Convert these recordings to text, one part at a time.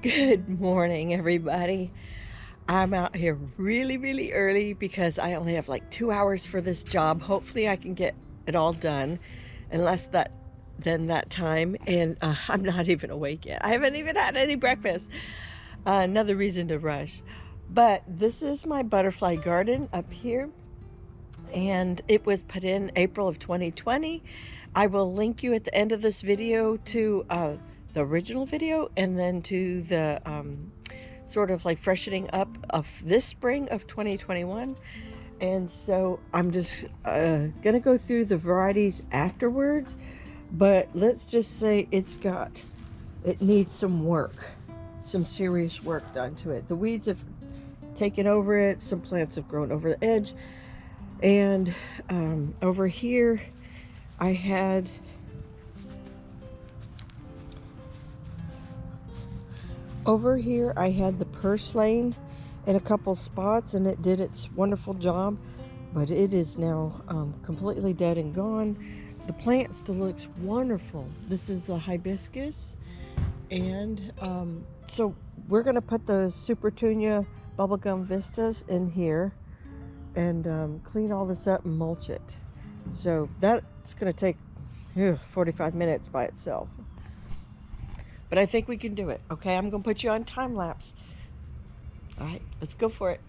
Good morning, everybody. I'm out here really early because I only have like 2 hours for this job. Hopefully, I can get it all done in less than that time. And I'm not even awake yet. I haven't even had any breakfast. Another reason to rush. But this is my butterfly garden up here, and it was put in April of 2020. I will link you at the end of this video to the original video and then to the sort of like freshening up of this spring of 2021. And so I'm just gonna go through the varieties afterwards, but let's just say it needs some work, some serious work done to it. The weeds have taken over it, some plants have grown over the edge, and over here I had the purslane in a couple spots, and it did its wonderful job, but it is now completely dead and gone. The plant still looks wonderful. This is a hibiscus, and so we're going to put those Supertunia bubblegum vistas in here and clean all this up and mulch it. So that's going to take 45 minutes by itself. But I think we can do it. Okay, I'm going to put you on time lapse. All right, let's go for it.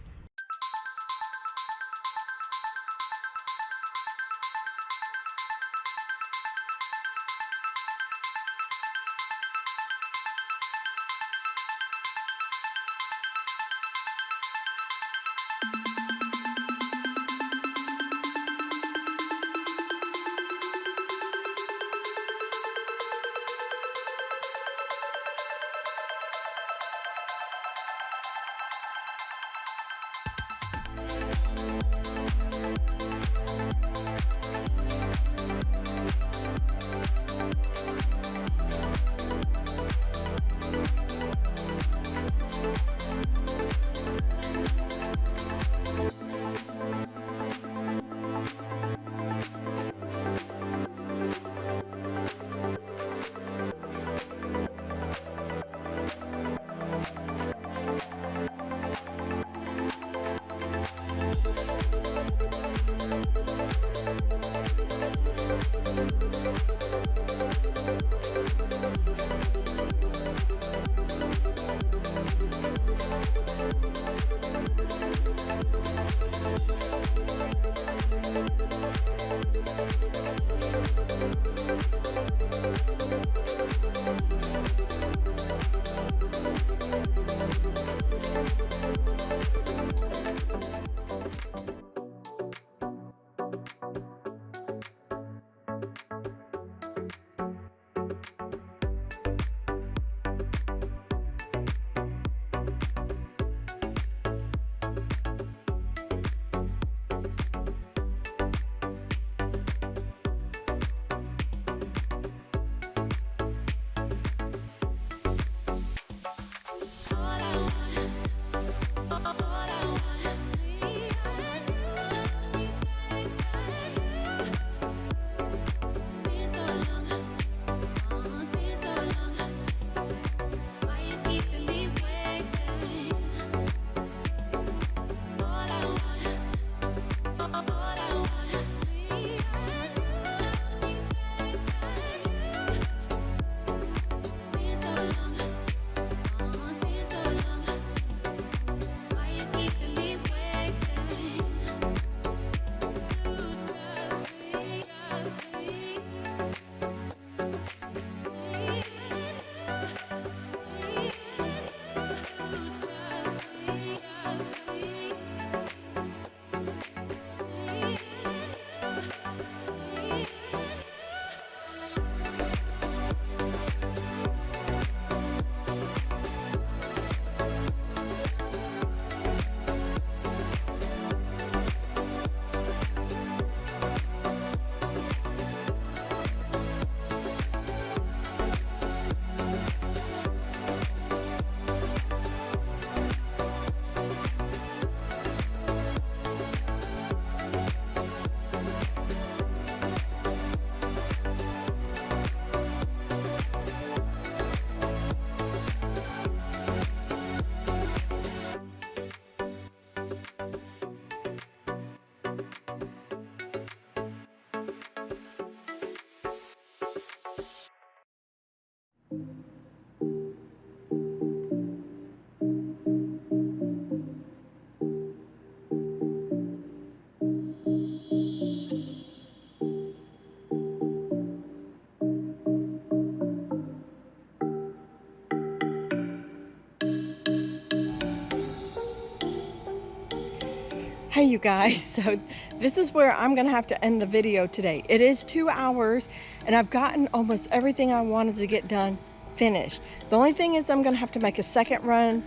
Hey you guys, so this is where I'm gonna have to end the video today. It is 2 hours and I've gotten almost everything I wanted to get done finished. The only thing is I'm gonna have to make a second run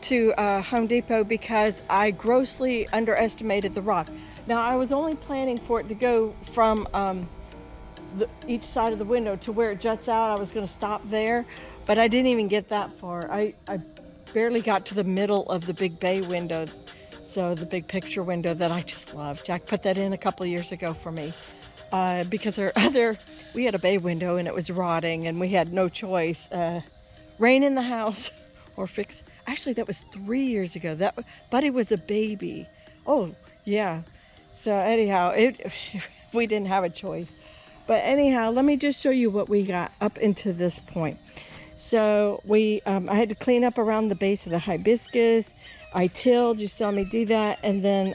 to Home Depot because I grossly underestimated the rock. Now I was only planning for it to go from each side of the window to where it juts out. I was gonna stop there, but I didn't even get that far. I barely got to the middle of the big bay window. So the big picture window that I just love. Jack put that in a couple of years ago for me because we had a bay window and it was rotting and we had no choice. Rain in the house or fix. Actually, that was 3 years ago. Buddy was a baby. Oh, yeah. So anyhow, we didn't have a choice. But anyhow, let me just show you what we got up into this point. So I had to clean up around the base of the hibiscus. I tilled, you saw me do that, and then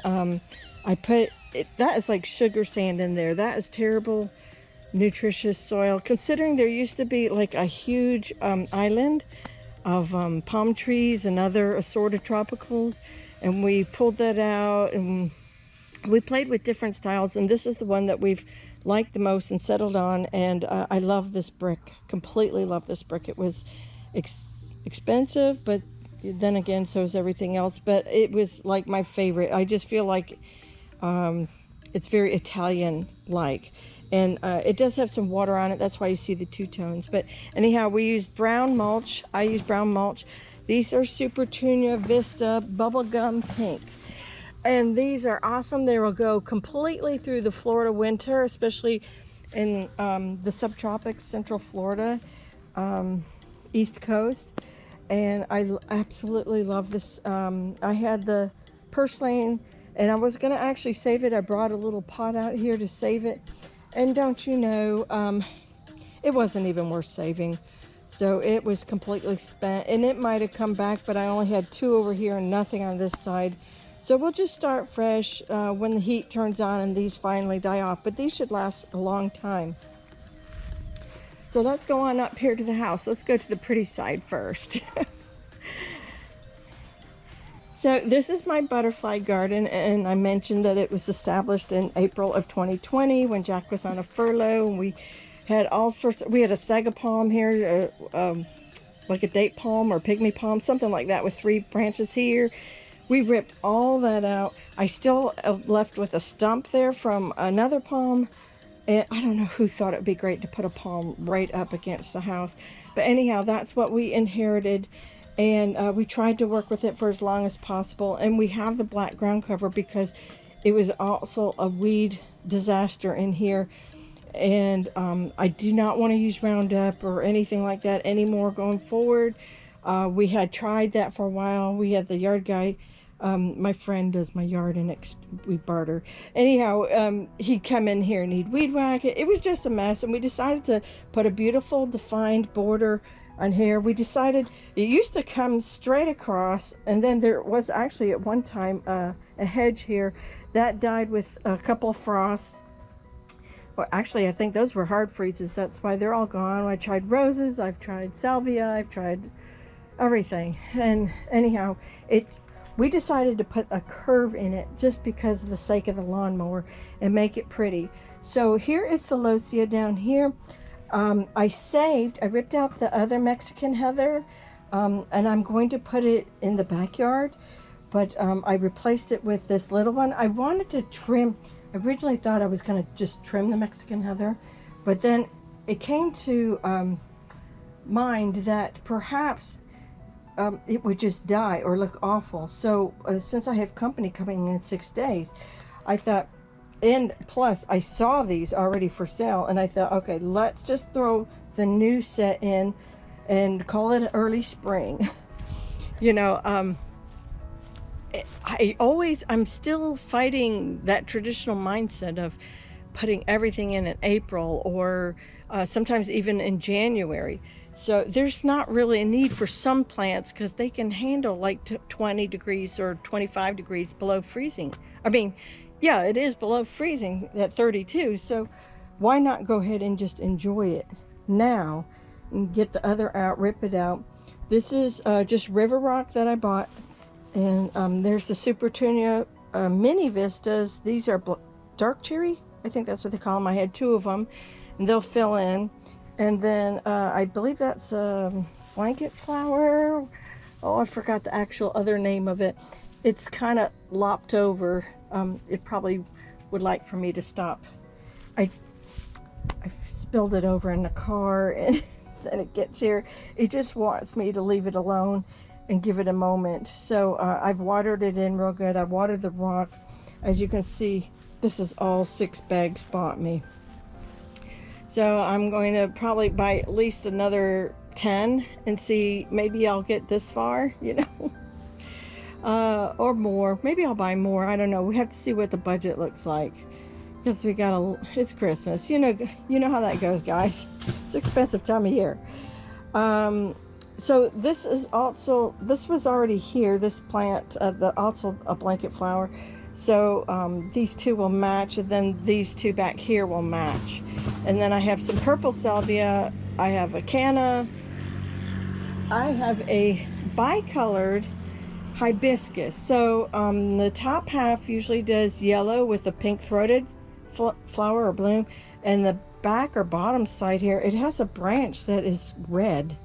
I put that is like sugar sand in there. That is terrible, nutritious soil. Considering there used to be like a huge island of palm trees and other assorted tropicals, and we pulled that out and we played with different styles, and this is the one that we've liked the most and settled on. And I love this brick, completely love this brick. It was expensive, but then again, so is everything else, but it was like my favorite. I just feel like it's very Italian like, and it does have some water on it. That's why you see the two tones. But anyhow, we used brown mulch. I use brown mulch. These are Super Tunia Vista Bubblegum Pink, and these are awesome. They will go completely through the Florida winter, especially in the subtropics, Central Florida, East Coast. And I absolutely love this. I had the purslane and I was gonna actually save it. I brought a little pot out here to save it, and don't you know, it wasn't even worth saving. So it was completely spent, and it might have come back, but I only had 2 over here and nothing on this side. So we'll just start fresh when the heat turns on and these finally die off, but these should last a long time. So let's go on up here to the house. Let's go to the pretty side first. So this is my butterfly garden, and I mentioned that it was established in April of 2020 when Jack was on a furlough, and we had all sorts we had a saga palm here, like a date palm or pygmy palm, something like that, with 3 branches here. We ripped all that out. I still left with a stump there from another palm. And I don't know who thought it'd be great to put a palm right up against the house. But anyhow, that's what we inherited. And we tried to work with it for as long as possible. And we have the black ground cover because it was also a weed disaster in here. And I do not want to use Roundup or anything like that anymore going forward. We had tried that for a while. We had the yard guy. My friend does my yard and we barter. Anyhow, he'd come in here and he'd weed whack it. It was just a mess, and we decided to put a beautiful defined border on here. We decided it used to come straight across, and then there was actually at one time a hedge here that died with a couple of frosts. Well, actually, I think those were hard freezes. That's why they're all gone. I tried roses, I've tried salvia, I've tried everything. And anyhow, we decided to put a curve in it just because of the sake of the lawnmower and make it pretty. So here is celosia down here. I ripped out the other Mexican heather, and I'm going to put it in the backyard, but I replaced it with this little one. I wanted to trim. I originally thought I was going to just trim the Mexican heather, but then it came to mind that perhaps it would just die or look awful. So since I have company coming in 6 days, I thought, and plus I saw these already for sale, and I thought, okay, let's just throw the new set in and call it early spring. You know, I'm still fighting that traditional mindset of putting everything in April or sometimes even in January. So there's not really a need for some plants because they can handle like 20 degrees or 25 degrees below freezing. I mean, yeah, it is below freezing at 32. So why not go ahead and just enjoy it now and get the other out, rip it out. This is just river rock that I bought. And there's the Super Tunia mini vistas. These are dark cherry, I think that's what they call them. I had 2 of them, and they'll fill in. And then I believe that's blanket flower. Oh, I forgot the actual other name of it. It's kind of lopped over. It probably would like for me to stop. I spilled it over in the car, and then it gets here. It just wants me to leave it alone and give it a moment. So I've watered it in real good. I've watered the rock. As you can see, this is all 6 bags bought me. So I'm going to probably buy at least another 10 and see, maybe I'll get this far, you know, or more. Maybe I'll buy more. I don't know. We have to see what the budget looks like, because we got it's Christmas. You know how that goes, guys. It's an expensive time of year. So this was already here, this plant, also a blanket flower. So these 2 will match, and then these 2 back here will match. And then I have some purple salvia, I have a canna, I have a bicolored hibiscus. So the top half usually does yellow with a pink throated flower or bloom, and the back or bottom side here, it has a branch that is red.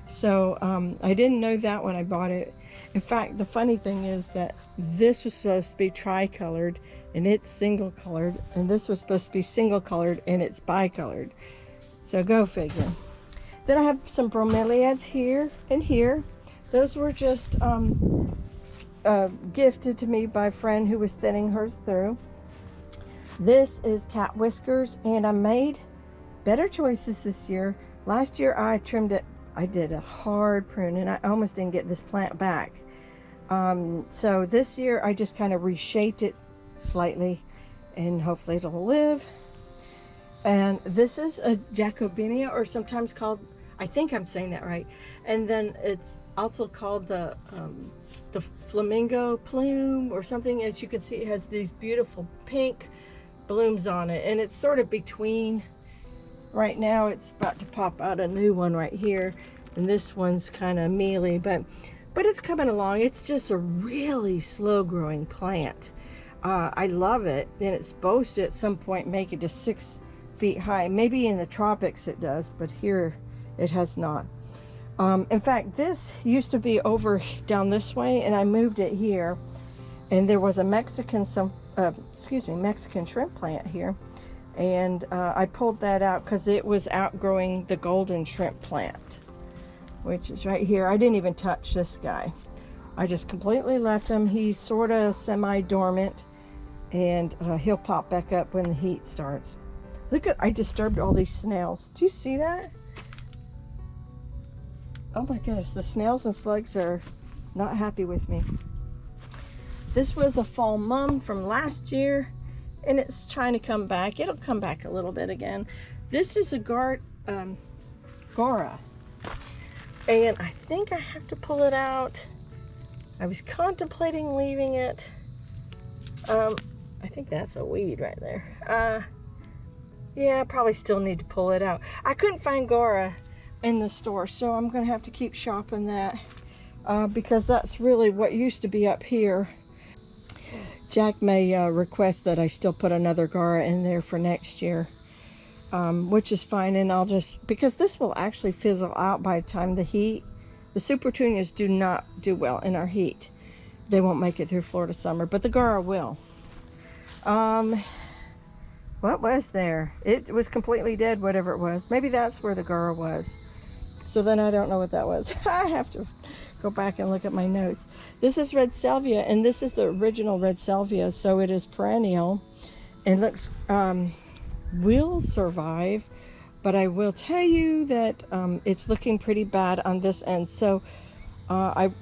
So I didn't know that when I bought it. In fact, the funny thing is that this was supposed to be tricolored and it's single colored, and this was supposed to be single colored and it's bicolored. So go figure. Then I have some bromeliads here and here. Those were just gifted to me by a friend who was thinning hers through. This is cat whiskers, and I made better choices this year. Last year I trimmed it. I did a hard prune, and I almost didn't get this plant back. So this year I just kind of reshaped it slightly, and hopefully it'll live. And this is a Jacobinia, or sometimes called, I think I'm saying that right. And then it's also called the flamingo plume or something. As you can see, it has these beautiful pink blooms on it, and it's sort of between. Right now it's about to pop out a new one right here, and this one's kind of mealy, but it's coming along. It's just a really slow growing plant. I love it, and it's supposed to at some point make it to 6 feet high. Maybe in the tropics it does, but here it has not. In fact, this used to be over down this way, and I moved it here, and there was a Mexican shrimp plant here, and I pulled that out because it was outgrowing the golden shrimp plant, which is right here. I didn't even touch this guy. I just completely left him. He's sort of semi-dormant, and he'll pop back up when the heat starts. Look at, I disturbed all these snails. Do you see that? Oh my goodness, the snails and slugs are not happy with me. This was a fall mum from last year, and it's trying to come back. It'll come back a little bit again. This is a Gora, and I think I have to pull it out. I was contemplating leaving it. I think that's a weed right there. Yeah, I probably still need to pull it out. I couldn't find Gora in the store, so I'm gonna have to keep shopping that, because that's really what used to be up here. Jack may request that I still put another Gora in there for next year, which is fine, and I'll just, because this will actually fizzle out by the time the super petunias do not do well in our heat. They won't make it through Florida summer, but the Gora will. What was there? It was completely dead, whatever it was. Maybe that's where the Gora was. So then I don't know what that was. I have to go back and look at my notes. This is red salvia, and this is the original red salvia, so it is perennial and looks will survive, but I will tell you that it's looking pretty bad on this end. So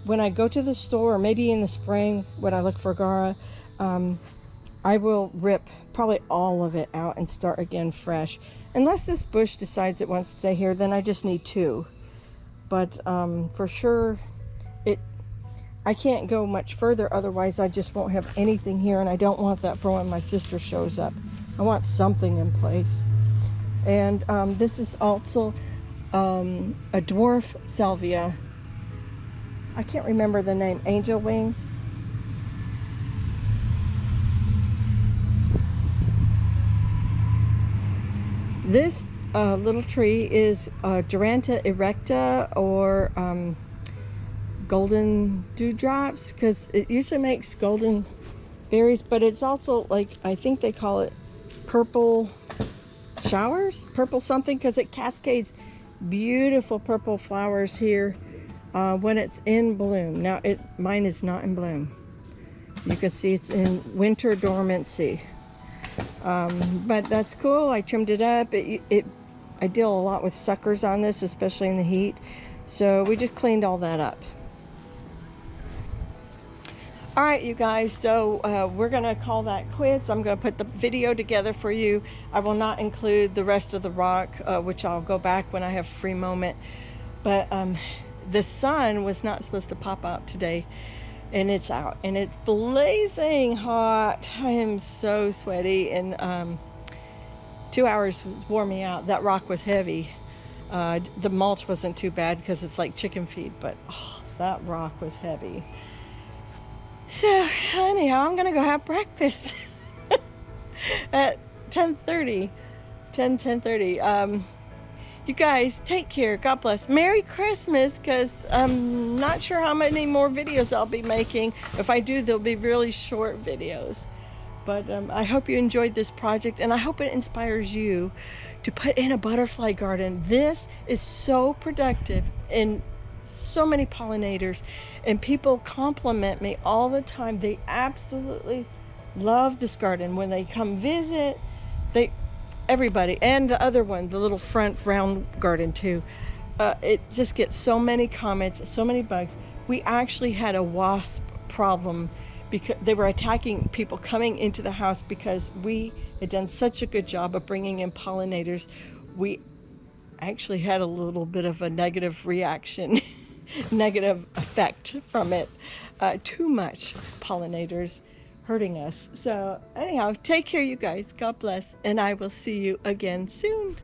when I go to the store, or maybe in the spring when I look for Gora, I will rip probably all of it out and start again fresh. Unless this bush decides it wants to stay here, then I just need 2. But for sure, I can't go much further, otherwise I just won't have anything here, and I don't want that for when my sister shows up. I want something in place. And this is also a dwarf salvia. I can't remember the name. Angel wings. This little tree is Duranta erecta, or golden dewdrops, because it usually makes golden berries, but it's also like, I think they call it purple showers, purple something, because it cascades beautiful purple flowers here when it's in bloom. Now mine is not in bloom. You can see it's in winter dormancy. But that's cool. I trimmed it up. I deal a lot with suckers on this, especially in the heat. So we just cleaned all that up. All right, you guys, so we're gonna call that quits. I'm gonna put the video together for you. I will not include the rest of the rock, which I'll go back when I have a free moment. But the sun was not supposed to pop out today, and it's out, and it's blazing hot. I am so sweaty, and 2 hours wore me out. That rock was heavy. The mulch wasn't too bad because it's like chicken feed, but oh, that rock was heavy. So anyhow, I'm gonna go have breakfast at 10:30. You guys take care. God bless. Merry Christmas, because I'm not sure how many more videos I'll be making. If I do, they'll be really short videos. But I hope you enjoyed this project, and I hope it inspires you to put in a butterfly garden. This is so productive and so many pollinators, and people compliment me all the time. They absolutely love this garden. When they come visit, everybody, and the other one, the little front round garden too, it just gets so many comments, so many bugs. We actually had a wasp problem because they were attacking people coming into the house, because we had done such a good job of bringing in pollinators. We actually had a little bit of a negative reaction, negative effect from it. Too much pollinators hurting us. So anyhow, take care, you guys. God bless, and I will see you again soon.